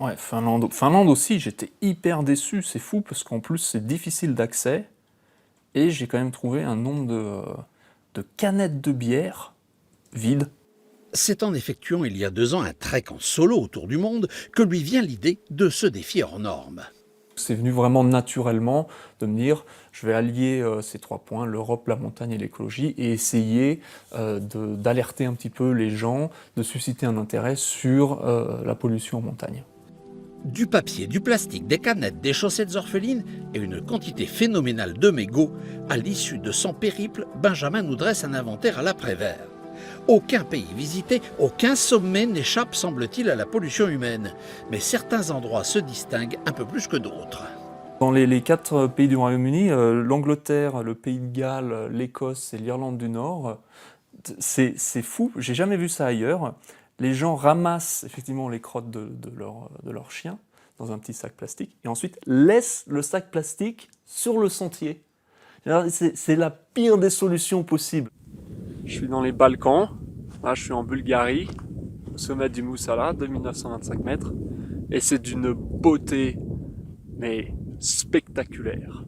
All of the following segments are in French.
Ouais, Finlande aussi, j'étais hyper déçu, c'est fou parce qu'en plus c'est difficile d'accès et j'ai quand même trouvé un nombre de canettes de bière vides. C'est en effectuant il y a 2 ans un trek en solo autour du monde que lui vient l'idée de ce défi hors norme. C'est venu vraiment naturellement de me dire je vais allier ces 3 points, l'Europe, la montagne et l'écologie, et essayer d'alerter un petit peu les gens, de susciter un intérêt sur la pollution en montagne. Du papier, du plastique, des canettes, des chaussettes orphelines et une quantité phénoménale de mégots, à l'issue de son périple, Benjamin nous dresse un inventaire à l'après-vert. Aucun pays visité, aucun sommet n'échappe, semble-t-il, à la pollution humaine. Mais certains endroits se distinguent un peu plus que d'autres. Dans les 4 pays du Royaume-Uni, l'Angleterre, le Pays de Galles, l'Écosse et l'Irlande du Nord, c'est fou, j'ai jamais vu ça ailleurs. Les gens ramassent effectivement les crottes de leur chien dans un petit sac plastique et ensuite laissent le sac plastique sur le sentier. C'est la pire des solutions possibles. Je suis dans les Balkans, là je suis en Bulgarie, au sommet du Moussala, 2925 mètres, et c'est d'une beauté, mais spectaculaire.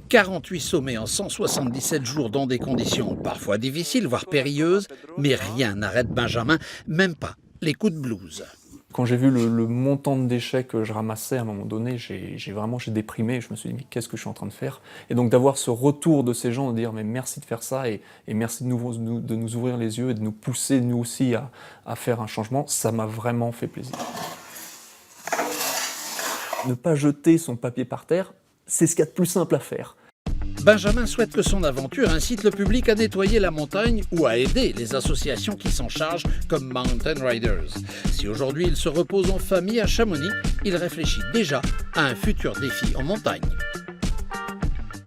48 sommets en 177 jours dans des conditions parfois difficiles, voire périlleuses, mais rien n'arrête Benjamin, même pas les coups de blues. Quand j'ai vu le montant de déchets que je ramassais, à un moment donné, j'ai déprimé. Je me suis dit, mais qu'est-ce que je suis en train de faire? Et donc d'avoir ce retour de ces gens, de dire, mais merci de faire ça et merci de nous ouvrir les yeux et de nous pousser, nous aussi, à faire un changement, ça m'a vraiment fait plaisir. Ne pas jeter son papier par terre, c'est ce qu'il y a de plus simple à faire. Benjamin souhaite que son aventure incite le public à nettoyer la montagne ou à aider les associations qui s'en chargent comme Mountain Riders. Si aujourd'hui il se repose en famille à Chamonix, il réfléchit déjà à un futur défi en montagne.